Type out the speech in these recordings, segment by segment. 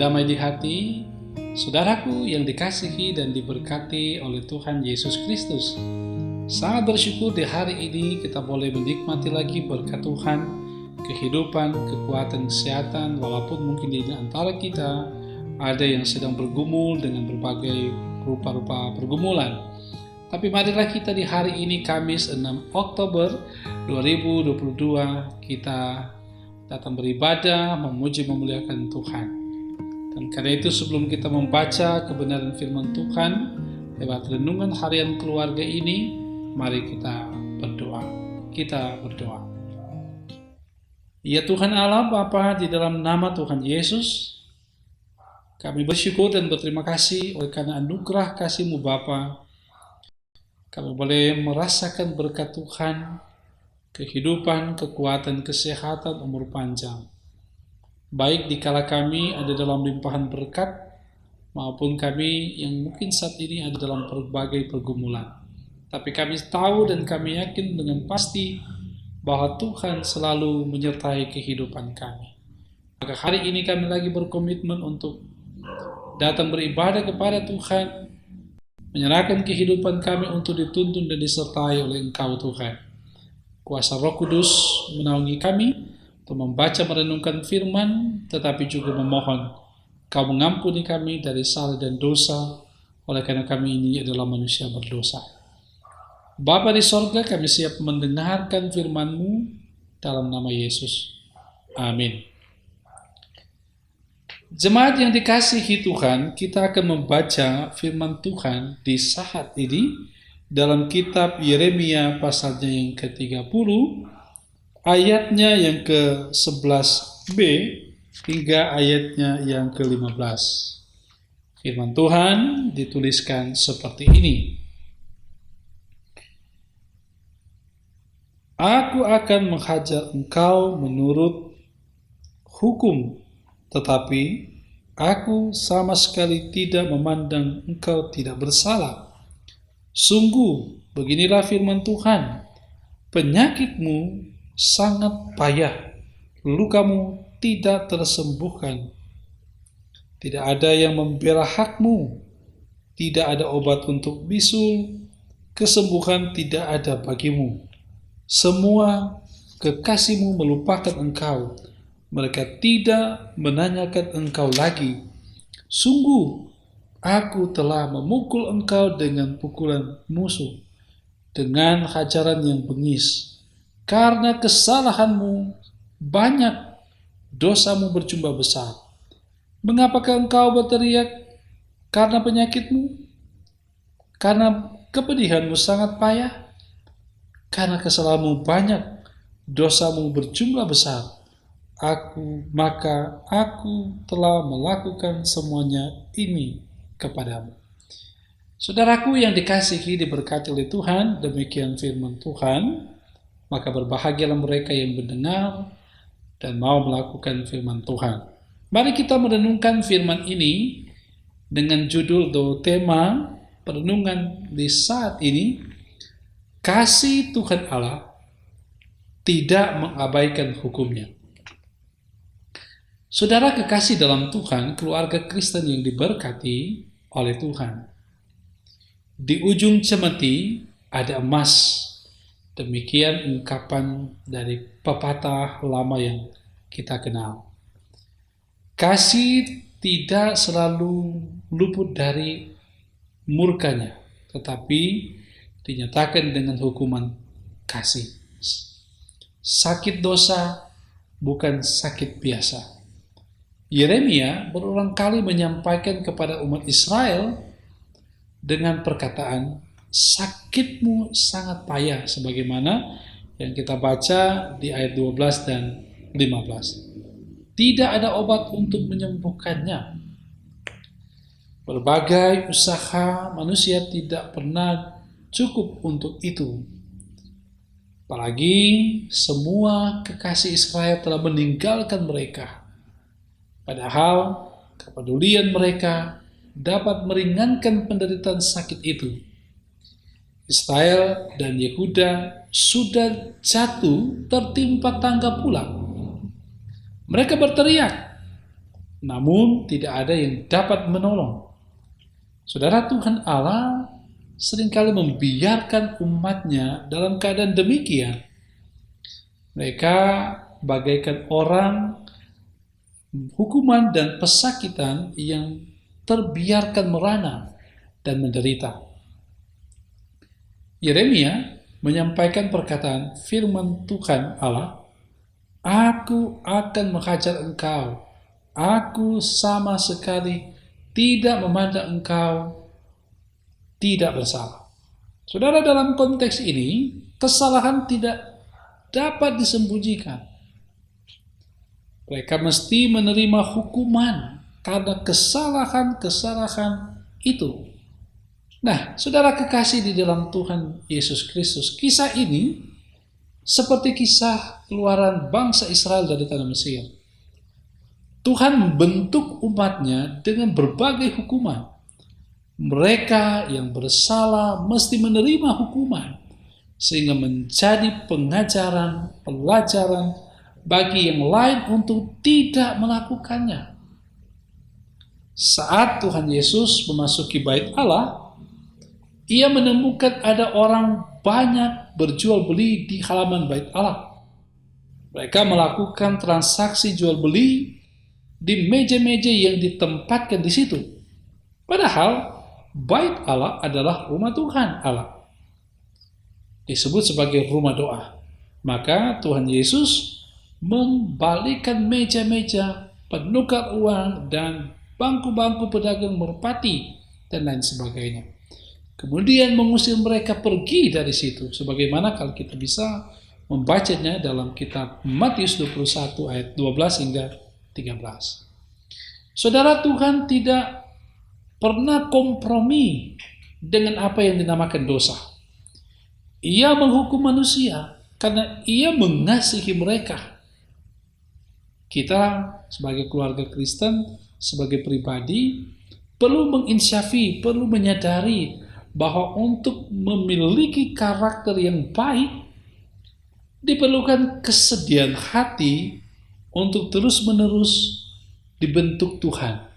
damai di hati, saudaraku yang dikasihi dan diberkati oleh Tuhan Yesus Kristus. Sangat bersyukur di hari ini kita boleh menikmati lagi berkat Tuhan, kehidupan, kekuatan, kesehatan, walaupun mungkin di antara kita ada yang sedang bergumul dengan berbagai rupa-rupa pergumulan. Tapi marilah kita di hari ini Kamis 6 Oktober 2022 kita datang beribadah, memuji, memuliakan Tuhan. Dan karena itu sebelum kita membaca kebenaran firman Tuhan lewat renungan harian keluarga ini, mari kita berdoa. Kita berdoa. Ya Tuhan Allah Bapa, di dalam nama Tuhan Yesus, kami bersyukur dan berterima kasih oleh karena anugerah kasih-Mu Bapa. Kami boleh merasakan berkat Tuhan, kehidupan, kekuatan, kesehatan, umur panjang. Baik dikala kami ada dalam limpahan berkat, maupun kami yang mungkin saat ini ada dalam berbagai pergumulan. Tapi kami tahu dan kami yakin dengan pasti bahwa Tuhan selalu menyertai kehidupan kami. Maka hari ini kami lagi berkomitmen untuk datang beribadah kepada Tuhan, menyerahkan kehidupan kami untuk dituntun dan disertai oleh Engkau Tuhan. Kuasa Roh Kudus menaungi kami untuk membaca merenungkan firman, tetapi juga memohon Kau mengampuni kami dari salah dan dosa, oleh karena kami ini adalah manusia berdosa. Bapa di sorga, kami siap mendengarkan firman-Mu dalam nama Yesus. Amin. Jemaat yang dikasihi Tuhan, kita akan membaca firman Tuhan di saat ini dalam kitab Yeremia pasalnya yang ke-30, ayatnya yang ke-11b hingga ayatnya yang ke-15. Firman Tuhan dituliskan seperti ini. Aku akan menghajar engkau menurut hukum, tetapi aku sama sekali tidak memandang engkau tidak bersalah. Sungguh, beginilah firman Tuhan, penyakitmu sangat payah, lukamu tidak tersembuhkan. Tidak ada yang membela hakmu, tidak ada obat untuk bisul, kesembuhan tidak ada bagimu. Semua kekasihmu melupakan engkau, mereka tidak menanyakan engkau lagi. Sungguh, aku telah memukul engkau dengan pukulan musuh, dengan hajaran yang bengis. Karena kesalahanmu banyak, dosamu berjumlah besar. Mengapakah engkau berteriak karena penyakitmu? Karena kepedihanmu sangat payah? Karena kesalahanmu banyak, dosamu berjumlah besar. Maka aku telah melakukan semuanya ini kepadamu. Saudaraku yang dikasihi, diberkati oleh Tuhan, demikian firman Tuhan. Maka berbahagialah mereka yang mendengar dan mau melakukan firman Tuhan. Mari kita merenungkan firman ini dengan judul atau tema perenungan di saat ini, kasih Tuhan Allah tidak mengabaikan hukumnya. Saudara kekasih dalam Tuhan, keluarga Kristen yang diberkati oleh Tuhan. Di ujung cemeti ada emas. Demikian ungkapan dari pepatah lama yang kita kenal. Kasih tidak selalu luput dari murkanya, tetapi dinyatakan dengan hukuman kasih. Sakit dosa bukan sakit biasa. Yeremia berulang kali menyampaikan kepada umat Israel dengan perkataan, sakitmu sangat payah, sebagaimana yang kita baca di ayat 12 dan 15. Tidak ada obat untuk menyembuhkannya. Berbagai usaha manusia tidak pernah cukup untuk itu. Apalagi semua kekasih Israel telah meninggalkan mereka. Padahal kepedulian mereka dapat meringankan penderitaan sakit itu. Israel dan Yehuda sudah jatuh tertimpa tangga pula. Mereka berteriak, namun tidak ada yang dapat menolong. Saudara, Tuhan Allah seringkali membiarkan umatnya dalam keadaan demikian. Mereka bagaikan orang hukuman dan pesakitan yang terbiarkan merana dan menderita. Yeremia menyampaikan perkataan firman Tuhan Allah, "Aku akan menghajar engkau, aku sama sekali tidak memandang engkau tidak bersalah." Saudara, dalam konteks ini, kesalahan tidak dapat disembunyikan. Mereka mesti menerima hukuman karena kesalahan-kesalahan itu. Nah, saudara kekasih di dalam Tuhan Yesus Kristus, kisah ini seperti kisah keluaran bangsa Israel dari tanah Mesir. Tuhan membentuk umatnya dengan berbagai hukuman. Mereka yang bersalah mesti menerima hukuman, sehingga menjadi pengajaran, pelajaran bagi yang lain untuk tidak melakukannya. Saat Tuhan Yesus memasuki bait Allah, Ia menemukan ada orang banyak berjual beli di halaman bait Allah. Mereka melakukan transaksi jual beli di meja-meja yang ditempatkan di situ. Padahal bait Allah adalah rumah Tuhan Allah, disebut sebagai rumah doa. Maka Tuhan Yesus membalikkan meja-meja, penukar uang, dan bangku-bangku pedagang merpati, dan lain sebagainya. Kemudian mengusir mereka pergi dari situ, sebagaimana kalau kita bisa membacanya dalam kitab Matius 21 ayat 12 hingga 13. Saudara, Tuhan tidak pernah kompromi dengan apa yang dinamakan dosa. Ia menghukum manusia karena Ia mengasihi mereka. Kita sebagai keluarga Kristen, sebagai pribadi, perlu menginsyafi, perlu menyadari bahwa untuk memiliki karakter yang baik, diperlukan kesediaan hati untuk terus-menerus dibentuk Tuhan.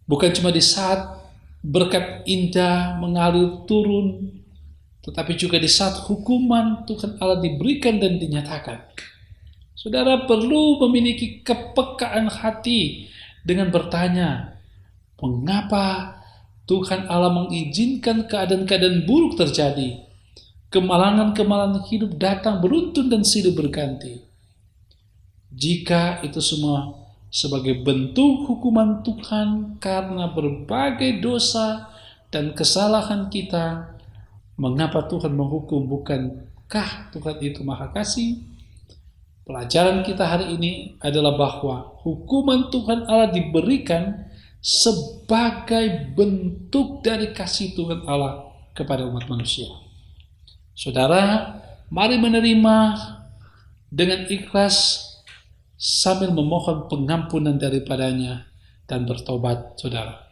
Bukan cuma di saat berkat indah mengalir turun, tetapi juga di saat hukuman Tuhan Allah diberikan dan dinyatakan. Saudara perlu memiliki kepekaan hati dengan bertanya, mengapa Tuhan Allah mengizinkan keadaan-keadaan buruk terjadi, kemalangan-kemalangan hidup datang beruntun dan silih berganti. Jika itu semua sebagai bentuk hukuman Tuhan karena berbagai dosa dan kesalahan kita, mengapa Tuhan menghukum? Bukankah Tuhan itu Maha Kasih? Pelajaran kita hari ini adalah bahwa hukuman Tuhan Allah diberikan sebagai bentuk dari kasih Tuhan Allah kepada umat manusia. Saudara, mari menerima dengan ikhlas sambil memohon pengampunan daripadanya dan bertobat, saudara.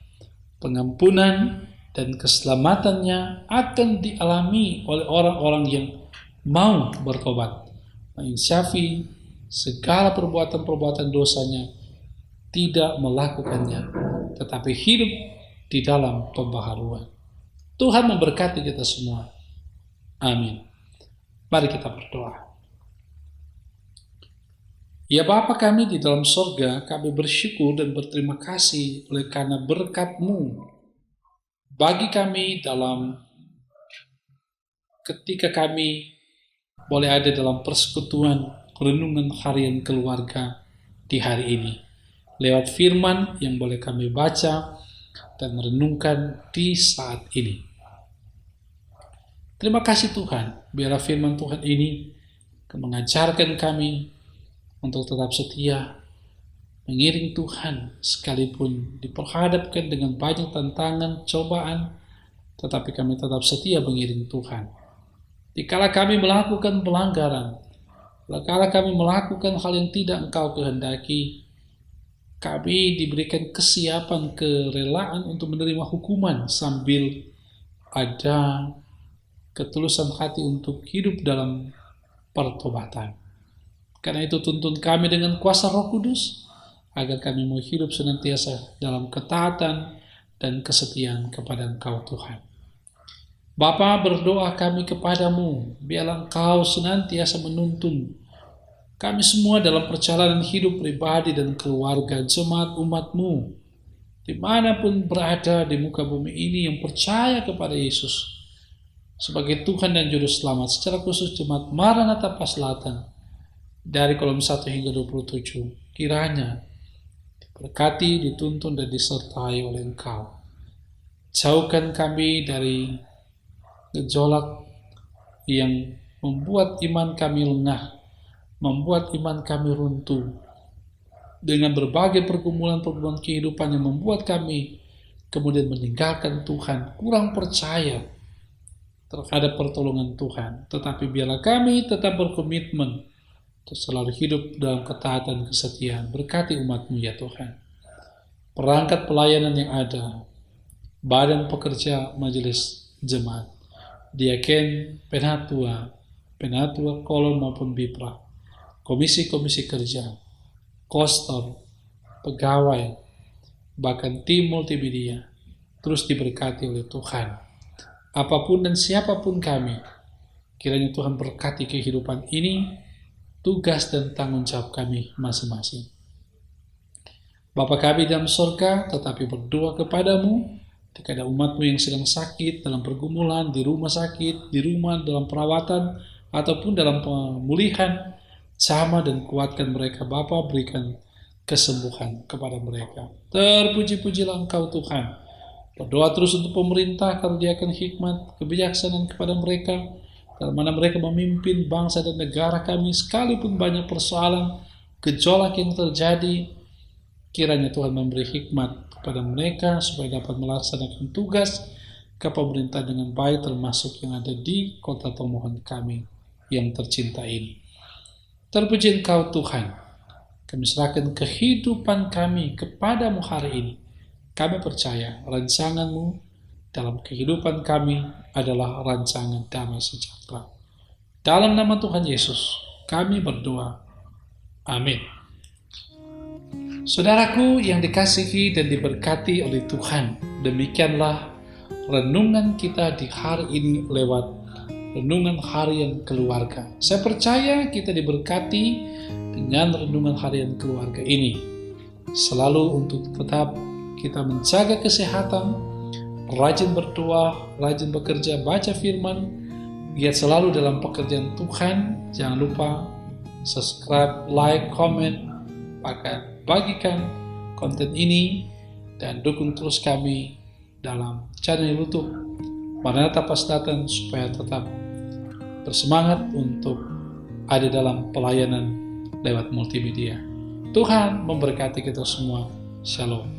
Pengampunan dan keselamatannya akan dialami oleh orang-orang yang mau bertobat, menginsyafi segala perbuatan-perbuatan dosanya, tidak melakukannya, tetapi hidup di dalam pembaharuan. Tuhan memberkati kita semua. Amin. Mari kita berdoa. Ya Bapa kami di dalam sorga, kami bersyukur dan berterima kasih oleh karena berkat-Mu bagi kami dalam ketika kami boleh ada dalam persekutuan renungan harian keluarga di hari ini. Lewat firman yang boleh kami baca dan merenungkan di saat ini. Terima kasih Tuhan, biarlah firman Tuhan ini mengajarkan kami untuk tetap setia, mengiring Tuhan sekalipun diperhadapkan dengan banyak tantangan, cobaan, tetapi kami tetap setia mengiring Tuhan. Dikala kami melakukan pelanggaran, dikala kami melakukan hal yang tidak Engkau kehendaki, kami diberikan kesiapan, kerelaan untuk menerima hukuman sambil ada ketulusan hati untuk hidup dalam pertobatan. Karena itu tuntun kami dengan kuasa Roh Kudus, agar kami mau hidup senantiasa dalam ketaatan dan kesetiaan kepada Engkau Tuhan. Bapa, berdoa kami kepadamu, biarlah Engkau senantiasa menuntun kami semua dalam perjalanan hidup pribadi dan keluarga jemaat umat-Mu, dimanapun berada di muka bumi ini yang percaya kepada Yesus sebagai Tuhan dan Juru Selamat, secara khusus jemaat Maranatha Paslatan dari kolom 1 hingga 27, kiranya diberkati, dituntun, dan disertai oleh Engkau. Jauhkan kami dari gejolak yang membuat iman kami lengah, membuat iman kami runtuh, dengan berbagai pergumulan-pergumulan kehidupan yang membuat kami kemudian meninggalkan Tuhan, kurang percaya terhadap pertolongan Tuhan. Tetapi biarlah kami tetap berkomitmen untuk selalu hidup dalam ketaatan kesetiaan. Berkati umat-Mu ya Tuhan. Perangkat pelayanan yang ada, badan pekerja majelis jemaat, diaken, penatua kolon maupun bipra, komisi-komisi kerja, kostor, pegawai, bahkan tim multimedia, terus diberkati oleh Tuhan. Apapun dan siapapun kami, kiranya Tuhan berkati kehidupan ini, tugas dan tanggung jawab kami masing-masing. Bapa kami dalam surga, tetapi berdoa kepadamu, jika ada umat-Mu yang sedang sakit, dalam pergumulan, di rumah sakit, di rumah, dalam perawatan, ataupun dalam pemulihan, jamah dan kuatkan mereka, Bapa, berikan kesembuhan kepada mereka. Terpuji-pujilah Engkau Tuhan. Berdoa terus untuk pemerintah, karuniakan hikmat, kebijaksanaan kepada mereka, dalam mana mereka memimpin bangsa dan negara kami, sekalipun banyak persoalan, gejolak yang terjadi, kiranya Tuhan memberi hikmat kepada mereka, supaya dapat melaksanakan tugas kepemerintahan dengan baik, termasuk yang ada di kota Tomohon kami yang tercinta ini. Terpuji Engkau Tuhan, kami serahkan kehidupan kami kepadamu hari ini. Kami percaya rancangan-Mu dalam kehidupan kami adalah rancangan damai sejahtera. Dalam nama Tuhan Yesus, kami berdoa. Amin. Saudaraku yang dikasihi dan diberkati oleh Tuhan, demikianlah renungan kita di hari ini lewat renungan harian keluarga. Saya percaya kita diberkati dengan renungan harian keluarga ini. Selalu untuk tetap kita menjaga kesehatan, rajin berdoa, rajin bekerja, baca firman, giat selalu dalam pekerjaan Tuhan. Jangan lupa subscribe, like, komen, bagikan konten ini, dan dukung terus kami dalam channel YouTube Maranatha Paslatan supaya tetap bersemangat untuk ada dalam pelayanan lewat multimedia. Tuhan memberkati kita semua. Shalom.